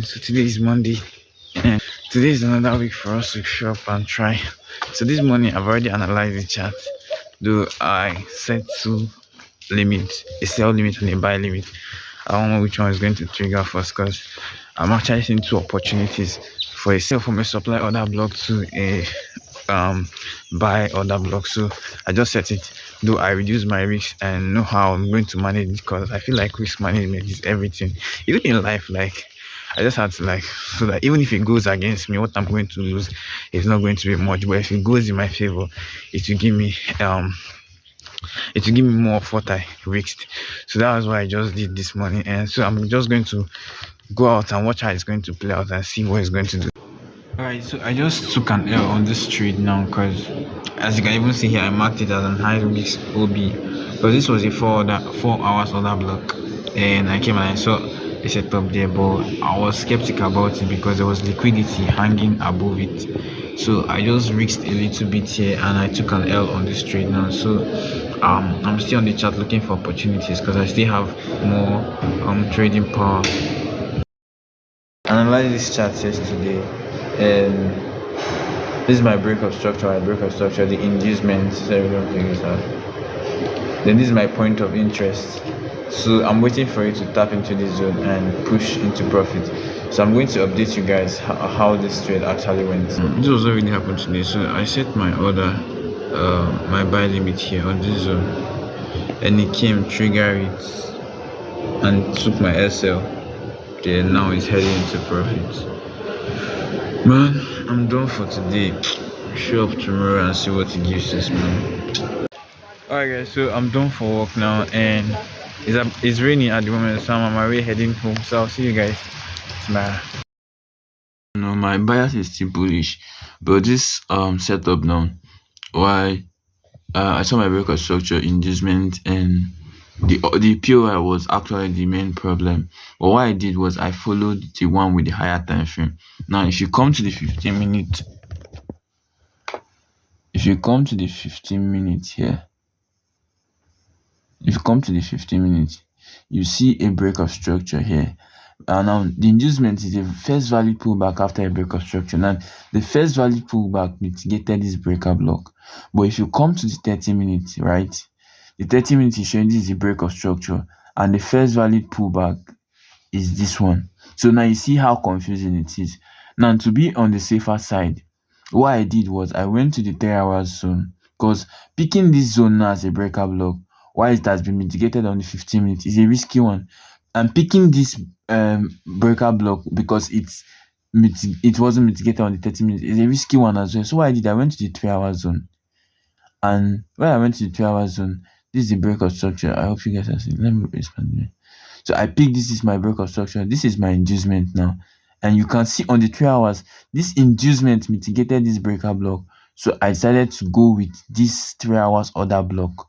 So today is Monday, and today is another week for us to show up and try. So this morning I've already analyzed the chart, though I set two limits, a sell limit and a buy limit. I don't know which one is going to trigger first because I'm actually seeing two opportunities for a sell from a supply order block to a buy order block. So I just set it, though I reduce my risk and know how I'm going to manage it, because I feel like risk management is everything, even in life. Like, I just had to, like, so that even if it goes against me, what I'm going to lose is not going to be much, but if it goes in my favor, it will give me more of what I risked. So that was what I just did this morning, and so I'm just going to go out and watch how it's going to play out and see what it's going to do. Alright, so I just took an L on this trade now, because as you can even see here, I marked it as an high risk OB, because this was a 4 hours order block, and I came and I saw a setup there, but I was skeptical about it because there was liquidity hanging above it. So I just risked a little bit here and I took an L on this trade now. So I'm still on the chart looking for opportunities because I still have more trading power. Analyze this chart yesterday, and this is my breakup structure. The inducement, so everyone figures out. Then this is my point of interest. So I'm waiting for it to tap into this zone and push into profit. So I'm going to update you guys how this trade actually went. This was what really happened today. So I set my order, my buy limit here on this zone, and it came, trigger it, and took my SL. Then now it's heading into profit. Man, I'm done for today. Show up tomorrow and see what it gives us, man. Alright guys, so I'm done for work now, and it's raining at the moment, so I'm on my way heading home. So I'll see you guys tomorrow. No, my bias is still bullish, but this setup now, why I saw my breakout structure inducement, and the POI was actually the main problem. But what I did was I followed the one with the higher time frame. Now, if you come to the 15 minute, here, if you come to the 15 minutes, you see a breakout structure here. Now the inducement is the first value pullback after a breakout structure. Now the first value pullback mitigated this breakout block, but if you come to the 30 minutes, right, the 30 minutes is showing this is the breakout structure, and the first value pullback is this one. So now you see how confusing it is. Now, to be on the safer side, what I did was I went to the 3 hours zone, because picking this zone now as a breakout block, while it has been mitigated on the 15 minutes, is a risky one. And picking this breakout block because it wasn't mitigated on the 30 minutes is a risky one as well. So what I did, I went to the 3 hours zone, and when I went to the 3 hours zone, this is the breakout structure. I hope you guys are seeing. Let me expand it. So I picked this is my breakout structure. This is my inducement now, and you can see on the 3 hours, this inducement mitigated this breakout block. So I decided to go with this 3 hours order block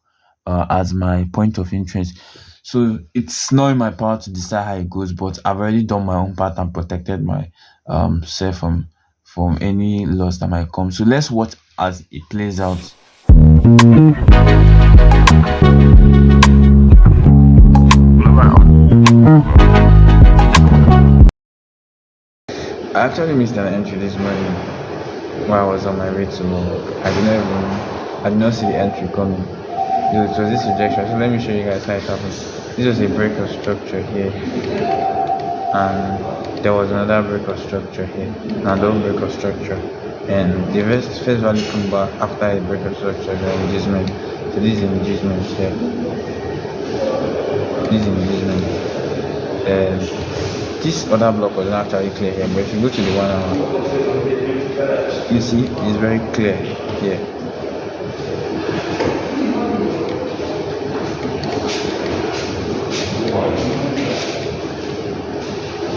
as my point of interest. So it's not in my power to decide how it goes, but I've already done my own part and protected my self from any loss that might come. So let's watch as it plays out. I actually missed an entry this morning while I was on my way to work. I did not see the entry coming. It was this rejection. So let me show you guys how it happened. This was a breakout structure here, and there was another breakout structure here, another breakout structure, and the first value come back after a breakout structure, the inducement. So this is inducement here. This is inducement, and this other block was not actually clear here, but if you go to the 1 hour, you see it's very clear here.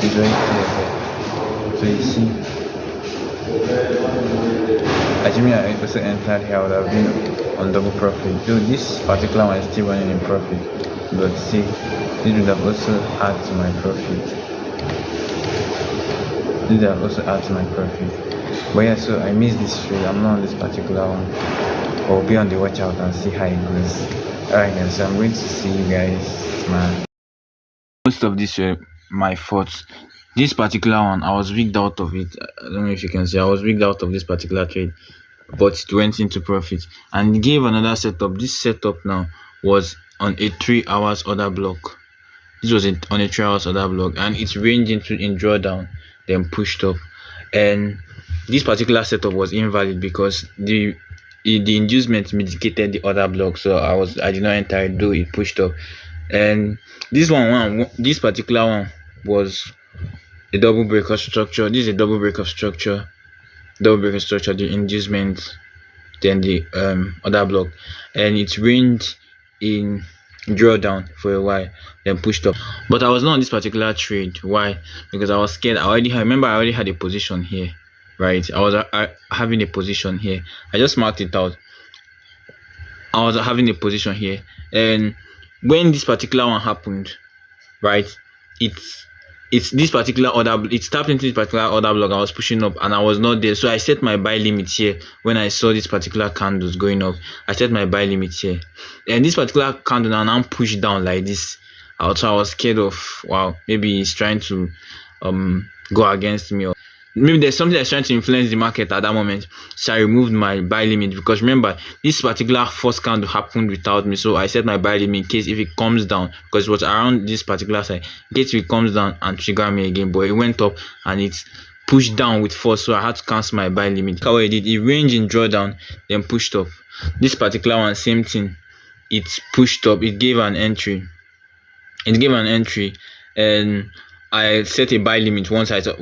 It's very clear here. So you see, assuming I also entered here, I would have been on double profit. Though this particular one is still running in profit, but see, this would have also added to my profit. But yeah, so I missed this trade. I'm not on this particular one. I'll be on the watch out and see how it goes. Alright guys, so I'm going to see you guys, man. Most of this were my thoughts. This particular one, I was wigged out of it. I don't know if you can see, I was wigged out of this particular trade, but it went into profit and it gave another setup. This setup now was on a 3 hours order block. This was on a 3 hours order block, and it ranged into in drawdown, then pushed up. And this particular setup was invalid because the inducement mitigated the other block, so I did not enter it, though it pushed up. And this particular one was a double breaker structure. This is a double breaker structure, the inducement, then the other block, and it ranged in drawdown for a while, then pushed up. But I was not on this particular trade. Why? Because I was scared. I already had a position here, right? I was having a position here. I just marked it out. I was having a position here, and when this particular one happened, right, it's this particular order, it tapped into this particular order block. I was pushing up and I was not there, so I set my buy limit here. When I saw this particular candles going up, I set my buy limit here, and this particular candle now pushed down like this. Also, I was scared of, wow, maybe he's trying to go against me, or maybe there's something that's trying to influence the market at that moment. So I removed my buy limit, because remember, this particular first candle happened without me, so I set my buy limit in case if it comes down, because it was around this particular side, in case if it comes down and trigger me again. But it went up and it pushed down with force, so I had to cancel my buy limit. How it did, it ranged in drawdown, then pushed up. This particular one, same thing, it pushed up, it gave an entry, and I set a buy limit once I saw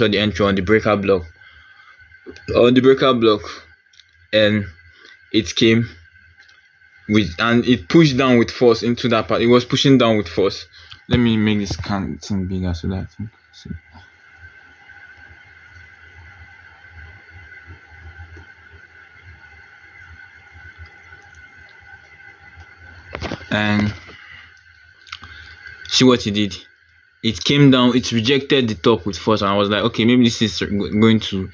the entry on the breaker block, and it came with, and it pushed down with force into that part. It was pushing down with force. Let me make this thing bigger so that you can see. And see what it did. It came down, it rejected the top with force, and I was like, okay, maybe this is going to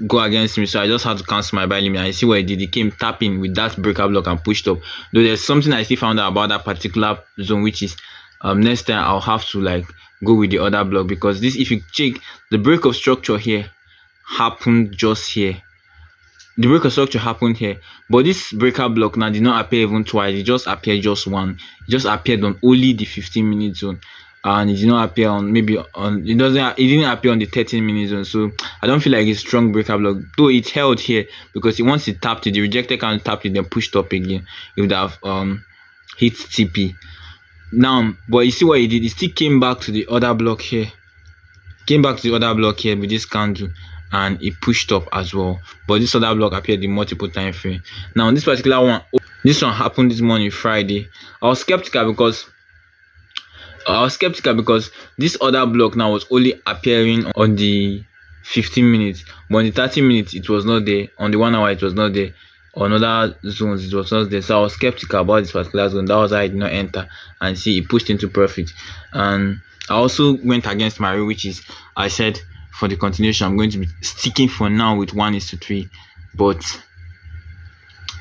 go against me, so I just had to cancel my buy limit. And I see what it did. It came tapping with that breaker block and pushed up. Though there's something I still found out about that particular zone, which is next time I'll have to like go with the other block, because this, if you check, the break of structure here happened just here. The breaker structure happened here, but this breaker block now did not appear even twice. It just appeared just one. It just appeared on only the 15-minute zone, and it did not appear on, maybe on, it didn't appear on the 13-minute zone. So I don't feel like it's strong breaker block, though it held here, because once it tapped it, the rejected candle tapped it, then pushed up again. It would have hit TP now. But you see what it did, it still came back to the other block here, with this candle, and it pushed up as well. But this other block appeared in multiple time frame. Now this particular one, this one happened this morning, Friday. I was skeptical because this other block now was only appearing on the 15 minutes, but on the 30 minutes it was not there. On the 1 hour it was not there. On other zones it was not there. So I was skeptical about this particular zone. That was why I did not enter, and see, it pushed into profit. And I also went against my rule, which is, I said for the continuation I'm going to be sticking for now with 1:3, but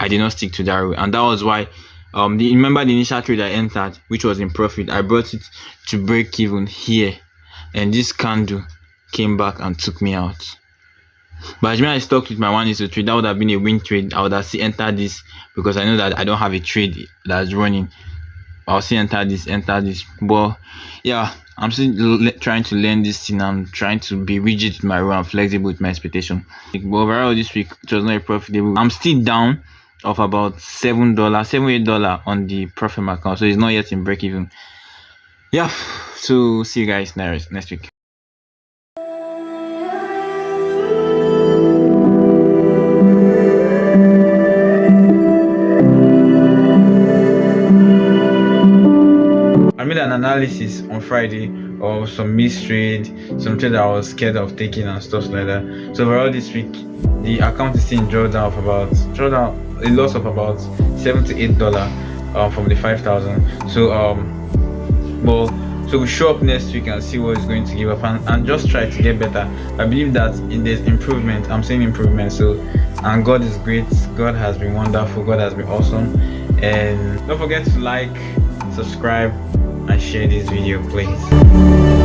I did not stick to that rule. And that was why remember the initial trade I entered, which was in profit, I brought it to break even here, and this candle came back and took me out. But as I stuck with my 1:3, that would have been a win trade. I would have still entered this, because I know that I don't have a trade that's running. I'll still enter this. But yeah, I'm still trying to learn this thing. I'm trying to be rigid with my rule and flexible with my expectation. But overall this week it was not profitable. I'm still down of about $7-8 on the profit account, so it's not yet in break even. Yeah, so see you guys next week. I made an analysis on Friday of some missed trade, some trade that I was scared of taking and stuff like that. So overall this week, the account is seeing drawdown a loss of about $7-8 from the 5,000. So so we'll show up next week and see what it's going to give up, and just try to get better. I believe that there's improvement. I'm seeing improvement. So, and God is great. God has been wonderful. God has been awesome. And don't forget to like, subscribe, and share this video, please.